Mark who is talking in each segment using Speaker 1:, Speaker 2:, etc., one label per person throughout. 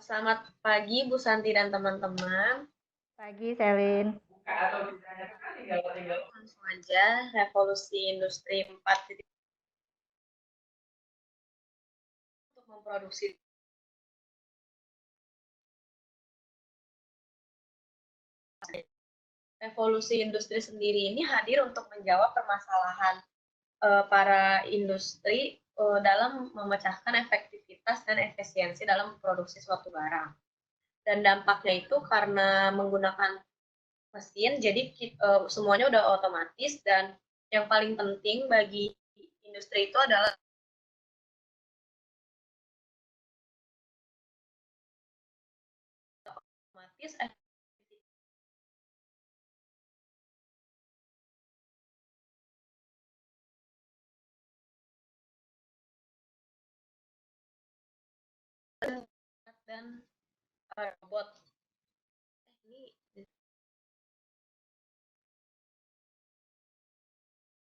Speaker 1: Selamat pagi Bu Santi dan teman-teman.
Speaker 2: Pagi, Selin.
Speaker 1: Langsung aja, revolusi industri 4.0 untuk memproduksi. Revolusi industri sendiri ini hadir untuk menjawab permasalahan para industri dalam memecahkan efektivitas dan efisiensi dalam memproduksi suatu barang. Dan dampaknya itu karena menggunakan mesin, jadi semuanya udah otomatis, dan yang paling penting bagi industri itu adalah otomatis dan robot. Ini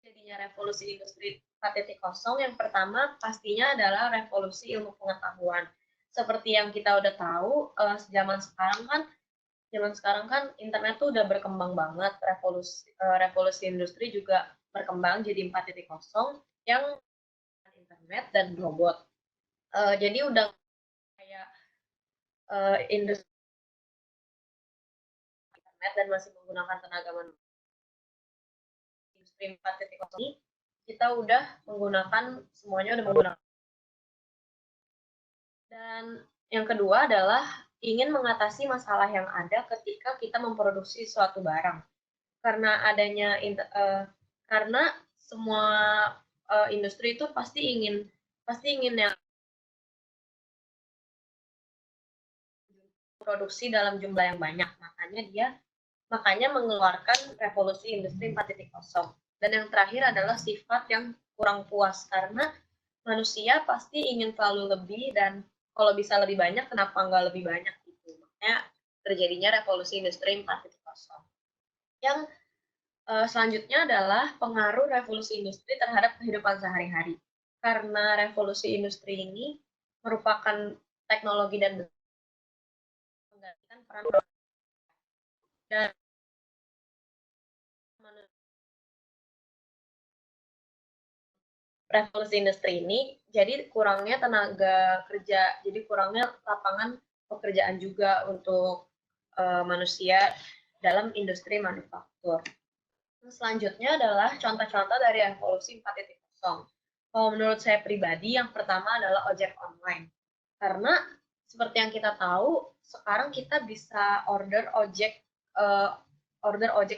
Speaker 1: jadinya revolusi industri 4.0 yang pertama pastinya adalah revolusi ilmu pengetahuan. Seperti yang kita udah tahu, zaman sekarang kan internet tuh udah berkembang banget, revolusi industri juga berkembang jadi 4.0 yang internet dan robot. Jadi udah kayak industri internet dan masih menggunakan tenaga manusia. Industri 4.0 ini kita udah menggunakan, semuanya udah menggunakan. Dan yang kedua adalah ingin mengatasi masalah yang ada ketika kita memproduksi suatu barang. Karena adanya karena semua industri itu pasti ingin yang produksi dalam jumlah yang banyak. Makanya mengeluarkan revolusi industri 4.0. Dan yang terakhir adalah sifat yang kurang puas, karena manusia pasti ingin selalu lebih, dan kalau bisa lebih banyak, kenapa nggak lebih banyak gitu. Makanya terjadinya revolusi industri 4.0. Yang selanjutnya adalah pengaruh revolusi industri terhadap kehidupan sehari-hari. Karena revolusi industri ini merupakan teknologi dan menggantikan peran dan revolusi industri ini jadi kurangnya tenaga kerja, jadi kurangnya lapangan pekerjaan juga untuk manusia dalam industri manufaktur. Selanjutnya adalah contoh-contoh dari revolusi 4.0. Kalau menurut saya pribadi, yang pertama adalah ojek online. Karena seperti yang kita tahu, sekarang kita bisa order ojek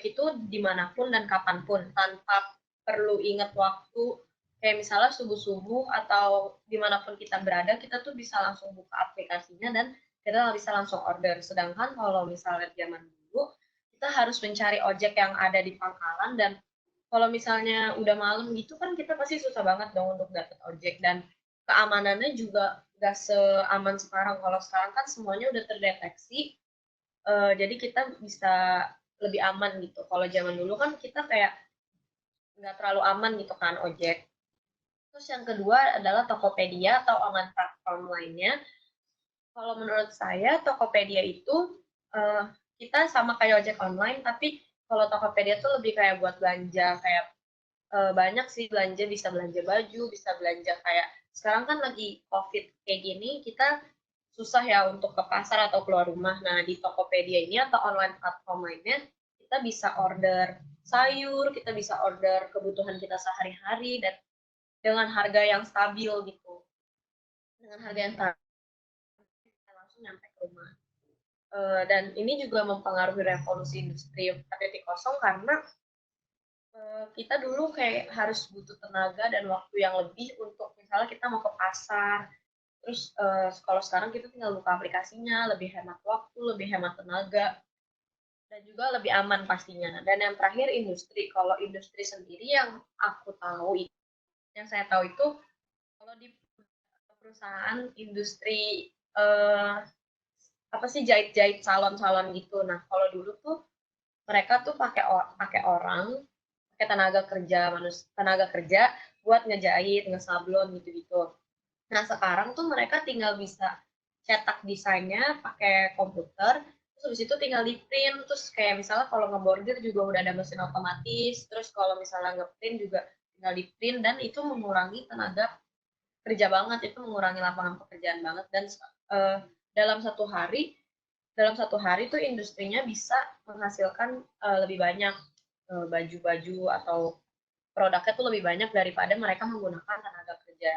Speaker 1: itu dimanapun dan kapanpun, tanpa perlu ingat waktu. Kayak misalnya subuh-subuh atau dimanapun kita berada, kita tuh bisa langsung buka aplikasinya dan kita bisa langsung order. Sedangkan kalau misalnya zaman dulu, kita harus mencari ojek yang ada di pangkalan, dan kalau misalnya udah malam gitu kan kita pasti susah banget dong untuk dapet ojek, dan keamanannya juga gak seaman sekarang. Kalau sekarang kan semuanya udah terdeteksi, jadi kita bisa lebih aman gitu. Kalau zaman dulu kan kita kayak nggak terlalu aman gitu kan ojek. Terus yang kedua adalah Tokopedia atau online platform lainnya. Kalau menurut saya Tokopedia itu uh, kita sama kayak ojek online, tapi kalau Tokopedia tuh lebih kayak buat belanja, kayak banyak sih belanja, bisa belanja baju, bisa belanja kayak sekarang kan lagi COVID kayak gini, kita susah ya untuk ke pasar atau keluar rumah. Nah, di Tokopedia ini atau online platform lainnya, kita bisa order sayur, kita bisa order kebutuhan kita sehari-hari, dan dengan harga yang stabil gitu. Dengan harga yang stabil, kita langsung nyampe ke rumah. Dan ini juga mempengaruhi revolusi industri 4.0 karena kita dulu kayak harus butuh tenaga dan waktu yang lebih untuk misalnya kita mau ke pasar. Terus kalau sekarang kita tinggal buka aplikasinya, lebih hemat waktu, lebih hemat tenaga, dan juga lebih aman pastinya. Dan yang terakhir industri. Kalau industri sendiri yang aku tahu, yang saya tahu itu kalau di perusahaan industri apa sih, jahit-jahit salon-salon gitu. Nah, kalau dulu tuh mereka tuh pakai orang, pakai tenaga kerja buat ngejahit, ngesablon gitu-gitu. Nah, sekarang tuh mereka tinggal bisa cetak desainnya pakai komputer, terus habis itu tinggal di print, terus kayak misalnya kalau ngebordir juga udah ada mesin otomatis, terus kalau misalnya ngeprint juga tinggal di print, dan itu mengurangi tenaga kerja banget, itu mengurangi lapangan pekerjaan banget. Dan uh, dalam satu hari dalam satu hari tuh industrinya bisa menghasilkan lebih banyak baju-baju atau produknya tuh lebih banyak daripada mereka menggunakan tenaga kerja.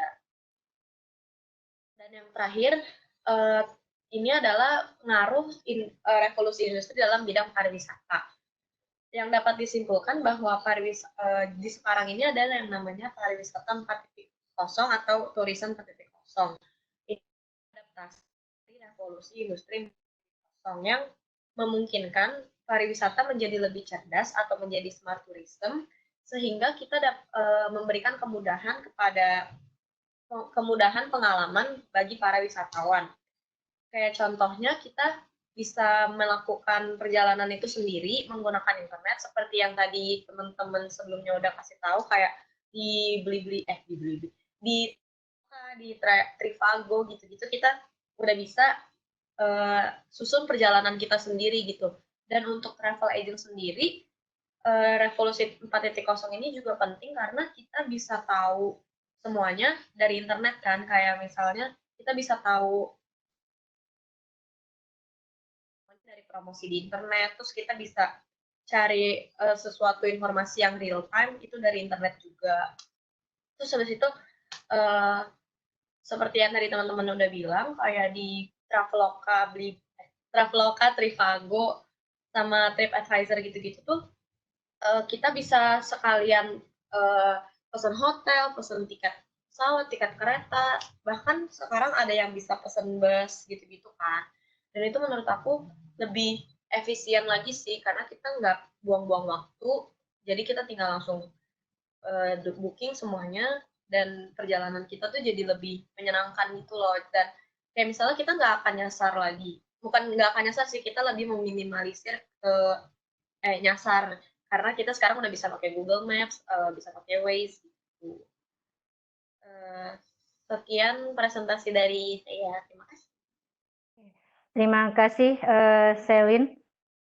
Speaker 1: Dan yang terakhir, uh, ini adalah pengaruh revolusi industri dalam bidang pariwisata. Yang dapat disimpulkan bahwa di sekarang ini adalah yang namanya pariwisata 4.0 atau tourism 4.0. Ini adaptasi revolusi industri 4.0 yang memungkinkan pariwisata menjadi lebih cerdas atau menjadi smart tourism, sehingga kita memberikan kemudahan pengalaman bagi para wisatawan. Kayak contohnya kita bisa melakukan perjalanan itu sendiri menggunakan internet, seperti yang tadi teman-teman sebelumnya udah kasih tahu, kayak di Trivago gitu-gitu, kita udah bisa susun perjalanan kita sendiri gitu. Dan untuk travel agent sendiri, revolusi 4.0 ini juga penting karena kita bisa tahu semuanya dari internet kan, kayak misalnya kita bisa tahu dari promosi di internet, terus kita bisa cari sesuatu informasi yang real time itu dari internet juga. Terus habis itu uh, seperti yang tadi teman-teman udah bilang, kayak di Traveloka, Trivago, sama TripAdvisor gitu-gitu tuh kita bisa sekalian pesan hotel, pesan tiket pesawat, tiket kereta, bahkan sekarang ada yang bisa pesan bus gitu-gitu kan. Dan itu menurut aku lebih efisien lagi sih, karena kita nggak buang-buang waktu, jadi kita tinggal langsung booking semuanya, dan perjalanan kita tuh jadi lebih menyenangkan gitu loh. Dan kayak misalnya kita nggak akan nyasar lagi, bukan nggak akan nyasar sih, kita lebih meminimalisir nyasar, karena kita sekarang udah bisa pakai Google Maps, bisa pakai Waze gitu. Sekian presentasi dari saya, terima kasih.
Speaker 2: Terima kasih, Selin.